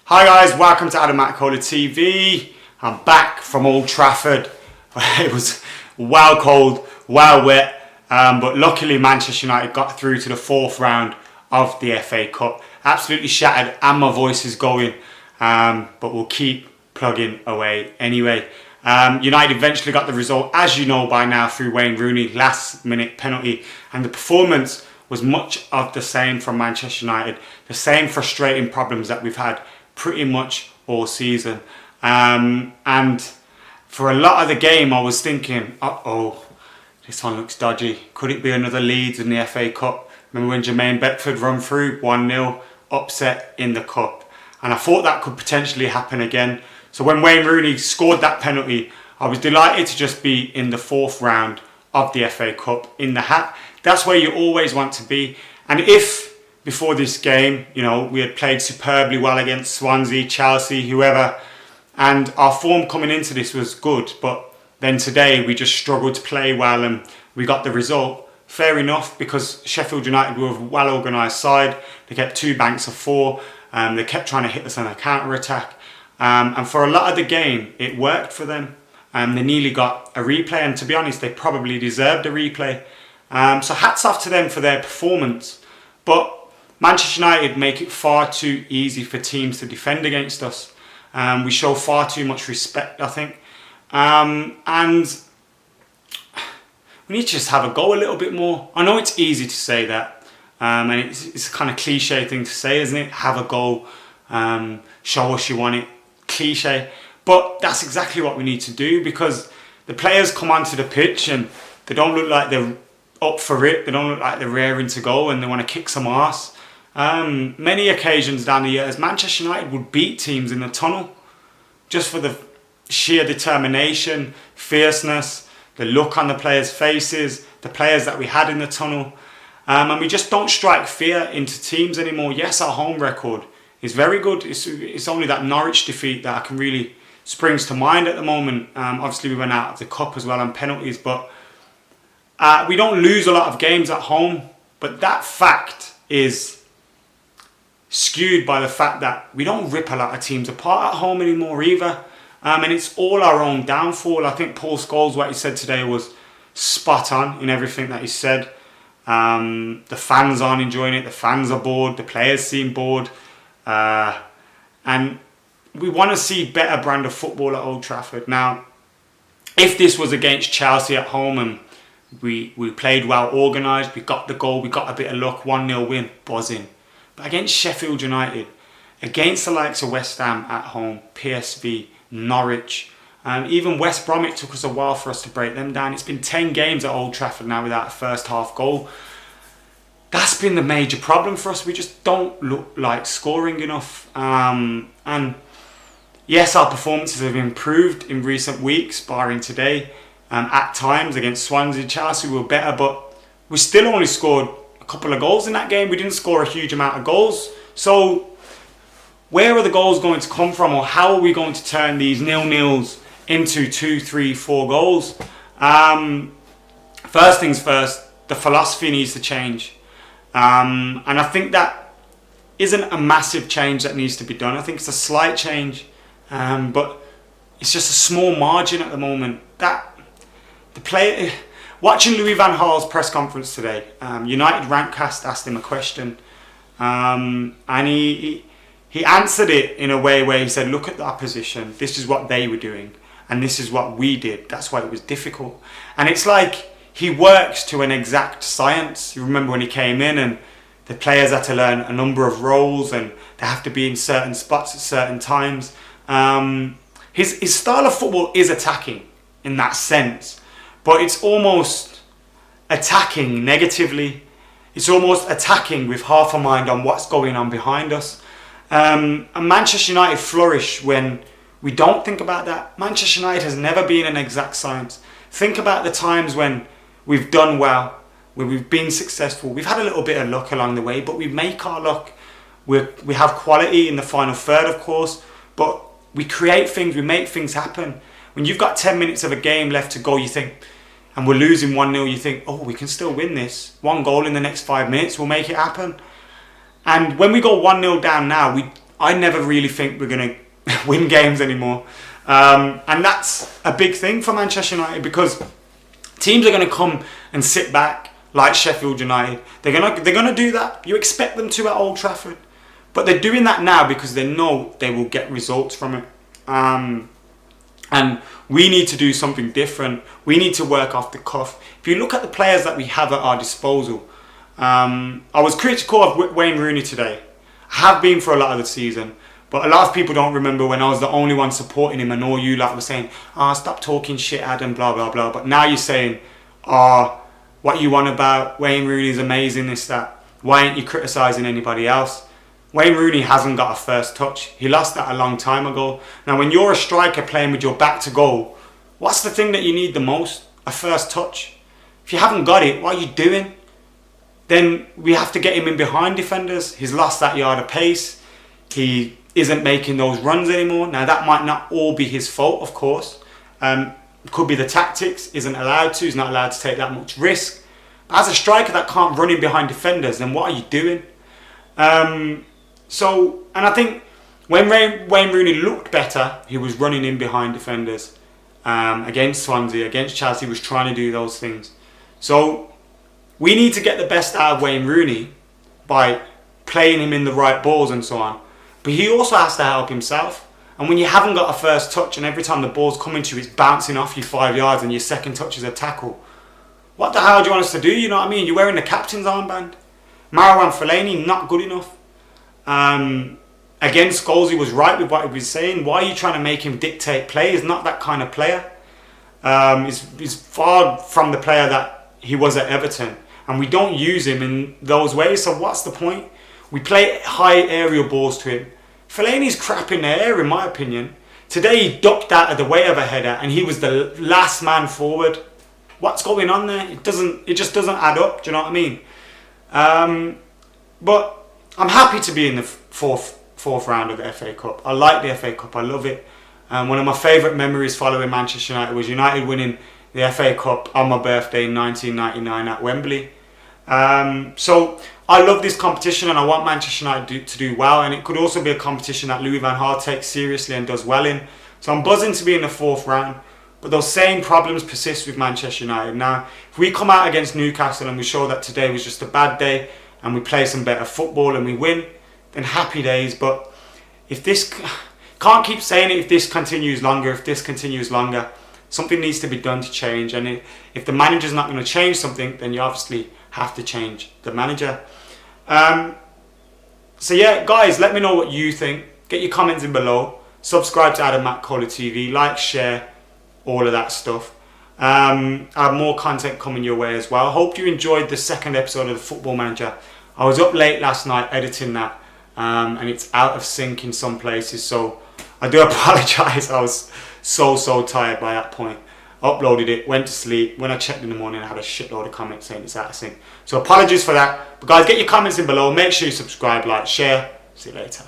Hi guys, welcome to McKola TV. I'm back from Old Trafford. It was well cold, well wet, but luckily Manchester United got through to the fourth round of the FA Cup. Absolutely shattered and my voice is going, but we'll keep plugging away anyway. United eventually got the result, as you know by now, through Wayne Rooney, last minute penalty, and the performance was much of the same from Manchester United. The same frustrating problems that we've had pretty much all season. And for a lot of the game I was thinking, uh-oh, this one looks dodgy. Could it be another Leeds in the FA Cup? Remember when Jermaine Beckford run through 1-0, upset in the Cup? And I thought that could potentially happen again. So when Wayne Rooney scored that penalty, I was delighted to just be in the fourth round of the FA Cup in the hat. That's where you always want to be. And if before this game, you know, we had played superbly well against Swansea, Chelsea, whoever, and our form coming into this was good, but then today we just struggled to play well and we got the result. Fair enough, because Sheffield United were a well-organised side. They kept 2 banks of 4. They kept trying to hit us on a counter-attack. And for a lot of the game, it worked for them. They nearly got a replay, and to be honest, they probably deserved a replay. So hats off to them for their performance. But Manchester United make it far too easy for teams to defend against us. We show far too much respect, I think. And we need to just have a go a little bit more. I know it's easy to say that. And it's a kind of cliche thing to say, isn't it? Have a go. Show us you want it. Cliche. But that's exactly what we need to do, because the players come onto the pitch and they don't look like they're up for it. They don't look like they're raring to go and they want to kick some arse. Many occasions down the years, Manchester United would beat teams in the tunnel just for the sheer determination, fierceness, the look on the players' faces, the players that we had in the tunnel. And we just don't strike fear into teams anymore. Yes, our home record is very good. It's only that Norwich defeat that I can really springs to mind at the moment. Obviously, we went out of the cup as well on penalties, but we don't lose a lot of games at home. But that fact is skewed by the fact that we don't rip a lot of teams apart at home anymore either. And it's all our own downfall. I think Paul Scholes, what he said today was spot on in everything that he said. The fans aren't enjoying it. The fans are bored. The players seem bored. And we want to see better brand of football at Old Trafford. Now, if this was against Chelsea at home and we played well organised, we got the goal, we got a bit of luck, 1-0 win, buzzing. But against Sheffield United, against the likes of West Ham at home, PSV, Norwich, even West Brom, it took us a while for us to break them down. It's been 10 games at Old Trafford now without a first half goal. That's been the major problem for us. We just don't look like scoring enough. And yes, our performances have improved in recent weeks, barring today. At times against Swansea, Chelsea, we were better, but we still only scored a couple of goals in that game. We didn't score a huge amount of goals. So where are the goals going to come from, or how are we going to turn these 0-0s into 2, 3, 4 goals? First things first, the philosophy needs to change. And I think that isn't a massive change that needs to be done. I think it's a slight change, but it's just a small margin at the moment. Watching Louis van Gaal's press conference today, United Rantcast asked him a question, and he answered it in a way where he said, look at the opposition, this is what they were doing and this is what we did, that's why it was difficult. And it's like he works to an exact science. You remember when he came in and the players had to learn a number of roles and they have to be in certain spots at certain times. His style of football is attacking in that sense, but it's almost attacking negatively. It's almost attacking with half a mind on what's going on behind us. And Manchester United flourish when we don't think about that. Manchester United has never been an exact science. Think about the times when we've done well, where we've been successful. We've had a little bit of luck along the way, but we make our luck. We have quality in the final third, of course, but we create things, we make things happen. When you've got 10 minutes of a game left to go, you think, and we're losing 1-0, you think, oh, we can still win this. 1 goal in the next 5 minutes will make it happen. And when we go 1-0 down now, I never really think we're going to win games anymore. And that's a big thing for Manchester United, because teams are going to come and sit back like Sheffield United. They're gonna do that. You expect them to at Old Trafford. But they're doing that now because they know they will get results from it. And we need to do something different. We need to work off the cuff. If you look at the players that we have at our disposal, I was critical of Wayne Rooney today. I have been for a lot of the season. But a lot of people don't remember when I was the only one supporting him and all you lot were saying, stop talking shit, Adam, blah, blah, blah. But now you're saying, what you want about Wayne Rooney's amazing, this, that. Why aren't you criticising anybody else? Wayne Rooney hasn't got a first touch. He lost that a long time ago. Now, when you're a striker playing with your back to goal, what's the thing that you need the most? A first touch. If you haven't got it, what are you doing? Then we have to get him in behind defenders. He's lost that yard of pace. He isn't making those runs anymore. Now, that might not all be his fault, of course. Could be the tactics. Isn't allowed to. He's not allowed to take that much risk. But as a striker that can't run in behind defenders, then what are you doing? And I think when Wayne Rooney looked better, he was running in behind defenders. Against Swansea, against Chelsea, he was trying to do those things. So we need to get the best out of Wayne Rooney by playing him in the right balls and so on. But he also has to help himself. And when you haven't got a first touch and every time the ball's coming to you, it's bouncing off you 5 yards and your second touch is a tackle, what the hell do you want us to do? You know what I mean? You're wearing the captain's armband. Marouane Fellaini, not good enough. Again, Scholesy was right with what he was saying. Why are you trying to make him dictate play? He's not that kind of player. He's far from the player that he was at Everton. And we don't use him in those ways. So what's the point? We play high aerial balls to him. Fellaini's crap in the air, in my opinion. Today he ducked out of the way of a header and he was the last man forward. What's going on there? It just doesn't add up. Do you know what I mean? But I'm happy to be in the fourth round of the FA Cup. I like the FA Cup. I love it. One of my favourite memories following Manchester United was United winning the FA Cup on my birthday in 1999 at Wembley. So I love this competition and I want Manchester United to do well, and it could also be a competition that Louis van Gaal takes seriously and does well in. So I'm buzzing to be in the fourth round, but those same problems persist with Manchester United. Now, if we come out against Newcastle and we show that today was just a bad day and we play some better football and we win, then happy days. But if this, can't keep saying it, if this continues longer, something needs to be done to change. And if the manager's not going to change something, then you obviously have to change the manager. So yeah, guys, let me know what you think. Get your comments in below. Subscribe to Adam McKola TV. Like, share, all of that stuff. I have more content coming your way as well. Hope you enjoyed the second episode of the Football Manager. I was up late last night editing that, and it's out of sync in some places, so I do apologise. I was so tired by that point. Uploaded it, went to sleep. When I checked in the morning, I had a shitload of comments saying it's out of sync. So apologies for that. But guys, get your comments in below. Make sure you subscribe, like, share. See you later.